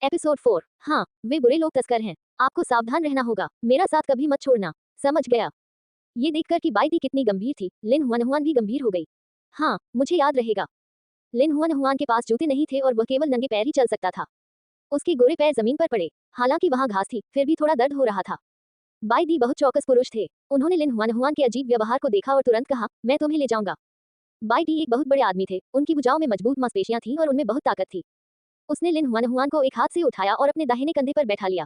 Episode 4। हाँ, वे बुरे लोग तस्कर हैं। आपको सावधान रहना होगा। मेरा साथ कभी मत छोड़ना। समझ गया। ये देखकर कि बाई दी कितनी गंभीर थी, लिन हुआन हुआन भी गंभीर हो गई। हाँ, मुझे याद रहेगा। लिन हुआन हुआन के पास जूते नहीं थे और वह केवल नंगे पैर ही चल सकता था। उसके गोरे पैर जमीन पर पड़े। हालांकि वहां घास थी, फिर भी थोड़ा दर्द हो रहा था। बाई दी बहुत चौकस पुरुष थे। उन्होंने लिन हुआन हुआन के अजीब व्यवहार को देखा और तुरंत कहा, मैं तुम्हें ले जाऊंगा। बाई डी एक बहुत बड़े आदमी थे। उनकी भुजाओं में मजबूत मांसपेशियां थीं और उनमें बहुत ताकत थी। उसने लिन हुआन हुआन को एक हाथ से उठाया और अपने दाहिने कंधे पर बैठा लिया।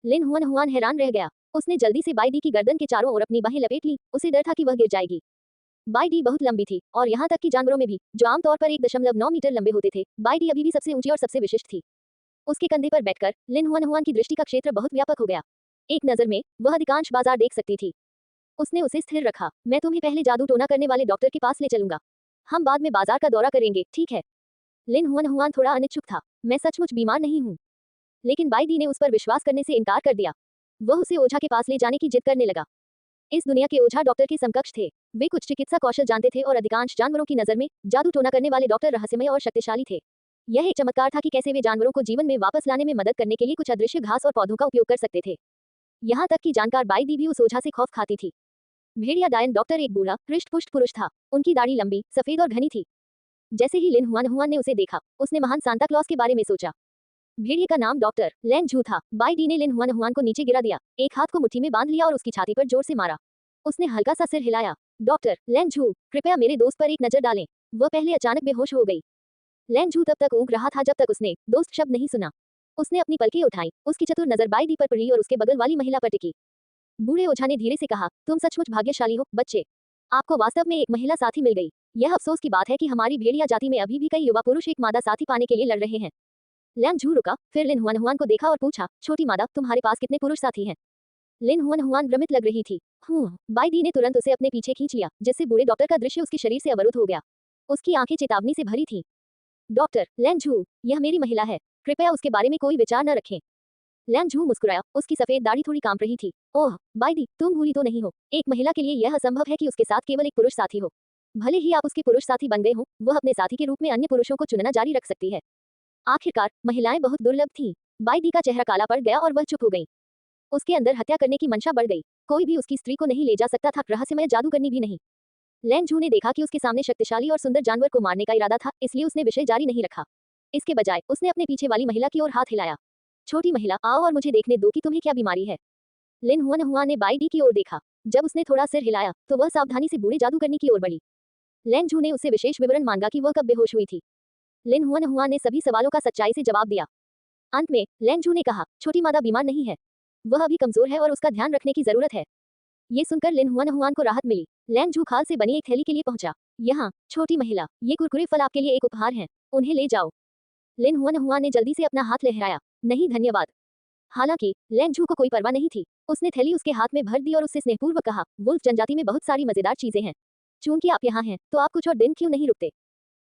लिन हुआन हुआन हैरान रह गया। उसने जल्दी से बाई डी की गर्दन के चारों ओर अपनी बाहें लपेट ली। उसे डर था कि वह गिर जाएगी। बाई डी बहुत लंबी थी और यहाँ तक कि जानवरों में भी, जो आमतौर पर 1.9 मीटर लंबे होते थे, बाई डी अभी भी सबसे ऊंची और सबसे विशिष्ट थी। उसके कंधे पर बैठकर लिन हुआन हुआन की दृष्टि का क्षेत्र बहुत व्यापक हो गया। एक नजर में वह अधिकांश बाजार देख सकती थी। उसने उसे स्थिर रखा। मैं तुम्हें पहले जादू टोना करने वाले डॉक्टर के पास ले चलूंगा। हम बाद में बाजार का दौरा करेंगे, ठीक है? लिन हुआन हुआन थोड़ा अनिच्छुक था। मैं सचमुच बीमार नहीं हूँ। लेकिन बाई दी ने उस पर विश्वास करने से इनकार कर दिया। वह उसे ओझा के पास ले जाने की जिद करने लगा। इस दुनिया के ओझा डॉक्टर के समकक्ष थे। वे कुछ चिकित्सा कौशल जानते थे और अधिकांश जानवरों की नजर में जादू टोना करने वाले डॉक्टर रहस्यमय और शक्तिशाली थे। यह एक चमत्कार था कि कैसे वे जानवरों को जीवन में वापस लाने में मदद करने के लिए कुछ अदृश्य घास और पौधों का उपयोग कर सकते थे। यहाँ तक कि जानकार बाई दी भी उस ओझा से खौफ खाती थी। भेड़िया डायन डॉक्टर एक बूढ़ा हृष्ट पुष्ट पुरुष था। उनकी दाढ़ी लंबी, सफेद और घनी थी। जैसे ही लिन हुआन हुआन ने उसे देखा, उसने महान सांता क्लॉज के बारे में सोचा। भेड़िए का नाम डॉक्टर लैन झू था। बाई डी ने लिन हुआन हुआन को नीचे गिरा दिया, एक हाथ को मुट्ठी में बांध लिया और उसकी छाती पर जोर से मारा। उसने हल्का सा सिर हिलाया। डॉक्टर लैन झू, कृपया मेरे दोस्त पर एक नजर डालें। वह पहले अचानक बेहोश हो गई। लैन झू तब तक ऊँग रहा था जब तक उसने दोस्त शब्द नहीं सुना। उसने अपनी पलकें उठाई। उसकी चतुर नजर बाई डी पर पड़ी और उसके बगल वाली महिला पर टिकी। बूढ़े ओझा ने धीरे से कहा, तुम सचमुच भाग्यशाली हो, बच्चे। आपको वास्तव में एक महिला साथी मिल गई। यह अफसोस की बात है कि हमारी भेड़िया जाति में अभी भी कई युवा पुरुष एक मादा साथी पाने के लिए लड़ रहे हैं। लैन झू रुका, फिर लिन हुआन हुआन को देखा और पूछा, छोटी मादा, तुम्हारे पास कितने पुरुष साथी हैं? लिन हुआन हुआन भ्रमित लग रही थी। बाई दी ने तुरंत उसे अपने पीछे खींच लिया, जिससे बूढ़े डॉक्टर का दृश्य उसके शरीर से अवरुद्ध हो गया। उसकी आंखें चेतावनी से भरी थीं। डॉक्टर लैन झू, यह मेरी महिला है। कृपया उसके बारे में कोई विचार न रखें। लैन झू मुस्कुराया। उसकी सफेद दाढ़ी थोड़ी कांप रही थी। ओह बाई दी, तुम भूली तो नहीं हो, एक महिला के लिए यह असंभव है कि उसके साथ केवल एक पुरुष साथी हो। भले ही आप उसके पुरुष साथी बन गए हो, वह अपने साथी के रूप में अन्य पुरुषों को चुनना जारी रख सकती है। आखिरकार महिलाएं बहुत दुर्लभ थीं। बाई दी का चेहरा काला पड़ गया और वह चुप हो गई। उसके अंदर हत्या करने की मंशा बढ़ गई। कोई भी उसकी स्त्री को नहीं ले जा सकता था, रहस्यमय जादू करनी भी नहीं। लैन झू ने देखा कि उसके सामने शक्तिशाली और सुंदर जानवर को मारने का इरादा था, इसलिए उसने विषय जारी नहीं रखा। इसके बजाय उसने अपने पीछे वाली महिला की ओर हाथ हिलाया। छोटी महिला, आओ और मुझे देखने दो कि तुम्हें क्या बीमारी है। लिन हुआन हुआन ने बाई डी की ओर देखा। जब उसने थोड़ा सिर हिलाया तो वह सावधानी से बूढ़े जादूगरनी की ओर बढ़ी। लैन झू ने उससे विशेष विवरण मांगा कि वह कब बेहोश हुई थी। लिन हुआन हुआन ने सभी सवालों का सच्चाई से जवाब दिया। अंत में लैन झू ने कहा, छोटी मादा बीमार नहीं है। वह अभी कमजोर है और उसका ध्यान रखने की जरूरत है। ये सुनकर लिन हुआन हुआन को राहत मिली। लैन झू खाल से बनी एक थैली के लिए पहुंचा। यहाँ छोटी महिला, ये कुरकुरे फल आपके लिए एक उपहार हैं, उन्हें ले जाओ। लिन हुआन हुआन ने जल्दी से अपना हाथ लहराया। नहीं धन्यवाद। हालांकि लैन झू को कोई परवाह नहीं थी। उसने थैली उसके हाथ में भर दी और उससे स्नेहपूर्वक कहा, वुल्फ जनजाति में बहुत सारी मजेदार चीजें हैं। चूंकि आप यहाँ हैं, तो आप कुछ और दिन क्यों नहीं रुकते?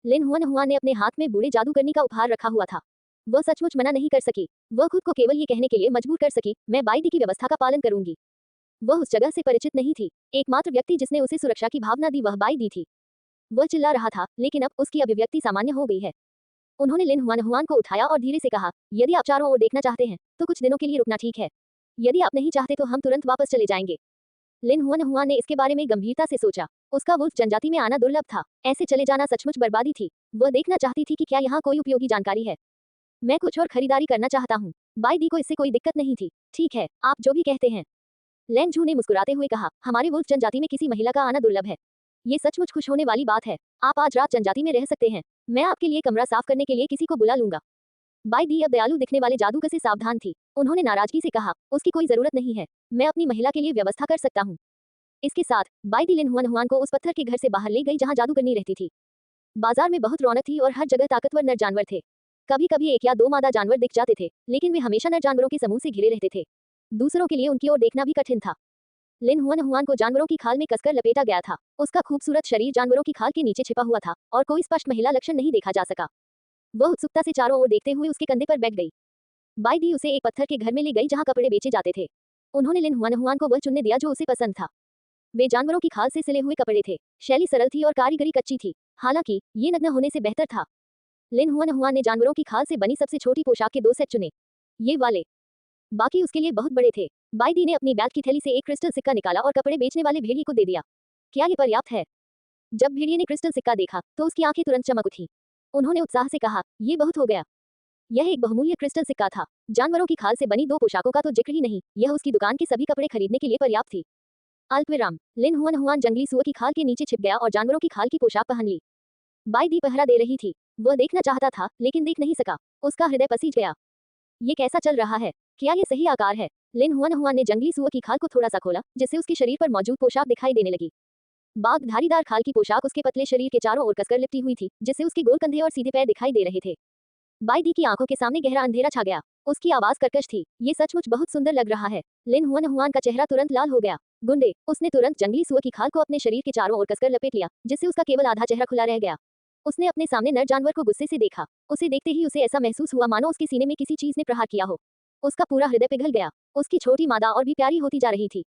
लिन हुआन हुआन ने अपने हाथ में बूढ़े जादूगरनी का उपहार रखा हुआ था। वह सचमुच मना नहीं कर सकी। वह खुद को केवल ये कहने के लिए मजबूर कर सकी, मैं बाई दी की व्यवस्था का पालन करूंगी। वह उस जगह से परिचित नहीं थी। एकमात्र व्यक्ति जिसने उसे सुरक्षा की भावना दी वह बाई दी थी। वह चिल्ला रहा था, लेकिन अब उसकी अभिव्यक्ति सामान्य हो गई है। उन्होंने लिन हुआन हुआन को उठाया और धीरे से कहा, यदि आप चारों ओर देखना चाहते हैं, तो कुछ दिनों के लिए रुकना ठीक है। यदि आप नहीं चाहते तो हम तुरंत वापस चले जाएंगे। लिन हुआन हुआन ने इसके बारे में गंभीरता से सोचा। उसका वुल्फ जनजाति में आना दुर्लभ था। ऐसे चले जाना सचमुच बर्बादी थी। वह देखना चाहती थी कि क्या यहाँ कोई उपयोगी जानकारी है। मैं कुछ और खरीदारी करना चाहता हूँ। बाई दी को इससे कोई दिक्कत नहीं थी। ठीक है, आप जो भी कहते हैं। लैन झू ने मुस्कुराते हुए कहा, हमारे वुल्फ जनजाति में किसी महिला का आना दुर्लभ है। ये सचमुच खुश होने वाली बात है। आप आज रात जनजाति में रह सकते हैं। मैं आपके लिए कमरा साफ करने के लिए किसी को बुला लूंगा। बाई दी अब दयालु दिखने वाले जादूगर से सावधान थी। उन्होंने नाराजगी से कहा, उसकी कोई जरूरत नहीं है। मैं अपनी महिला के लिए व्यवस्था कर सकता हूँ। इसके साथ बाई दी लिन हुआन हुआन को उस पत्थर के घर से बाहर ले गई जहाँ जादूगरनी रहती थी। बाजार में बहुत रौनक थी और हर जगह ताकतवर नर जानवर थे। कभी कभी एक या दो मादा जानवर दिख जाते थे, लेकिन वे हमेशा नर जानवरों के समूह से घिरे रहते थे। दूसरों के लिए उनकी ओर देखना भी कठिन था। लिन हुआन हुआन को जानवरों की खाल में कसकर लपेटा गया था। उसका खूबसूरत शरीर जानवरों की खाल के नीचे छिपा हुआ था और कोई स्पष्ट महिला लक्षण नहीं देखा जा सका। वह उत्सुकता से चारों ओर देखते हुए उसके कंधे पर बैठ गई। बाई दी उसे एक पत्थर के घर में ले गई जहाँ कपड़े बेचे जाते थे। उन्होंने लिन हुआन हुआन को वह चुनने दिया जो उसे पसंद था। वे जानवरों की खाल से सिले हुए कपड़े थे। शैली सरल थी और कारीगरी कच्ची थी। हालांकि ये नग्न होने से बेहतर था। लिन हुआन ने जानवरों की खाल से बनी सबसे छोटी पोशाक के 2 सेट चुने। ये वाले। बाकी उसके लिए बहुत बड़े थे। बाई दी ने अपनी बैग की थैली से एक क्रिस्टल सिक्का निकाला और कपड़े बेचने वाले भेड़िए को दे दिया। क्या ये पर्याप्त है? जब भेड़िए ने क्रिस्टल सिक्का देखा तो उसकी आंखें तुरंत चमक उठी। उन्होंने उत्साह से कहा, ये बहुत हो गया। यह एक बहुमूल्य क्रिस्टल सिक्का था। जानवरों की खाल से बनी 2 पोशाकों का तो जिक्र ही नहीं, यह उसकी दुकान के सभी कपड़े खरीदने के लिए पर्याप्त थी। अल्पविराम। लिन हुआन जंगली सुअर की खाल के नीचे छिप गया और जानवरों की खाल की पोशाक पहन ली। बाई दी पहरा दे रही थी। वह देखना चाहता था लेकिन देख नहीं सका। उसका हृदय पसीज गया। ये कैसा चल रहा है? क्या ये सही आकार है? लिन हुआन ने जंगली सुअर की खाल को थोड़ा सा खोला, जिससे उसके शरीर पर मौजूद पोशाक दिखाई देने लगी। बाघ धारीदार खाल की पोशाक उसके पतले शरीर के चारों ओर कसकर लिपटी हुई थी, जिससे उसके गोल कंधे और सीधे पैर दिखाई दे रहे थे। बाई दी की आंखों के सामने गहरा अंधेरा छा गया। उसकी आवाज कर्कश थी, ये सचमुच बहुत सुंदर लग रहा है। लिन हुआन का चेहरा तुरंत लाल हो गया। गुंडे। उसने तुरंत जंगली सुअर की खाल को अपने शरीर के चारों ओर कसकर लपेट लिया, जिससे उसका केवल आधा चेहरा खुला रह गया। उसने अपने सामने नर जानवर को गुस्से से देखा। उसे देखते ही उसे ऐसा महसूस हुआ मानो उसके सीने में किसी चीज ने प्रहार किया हो। उसका पूरा हृदय पिघल गया। उसकी छोटी मादा और भी प्यारी होती जा रही थी।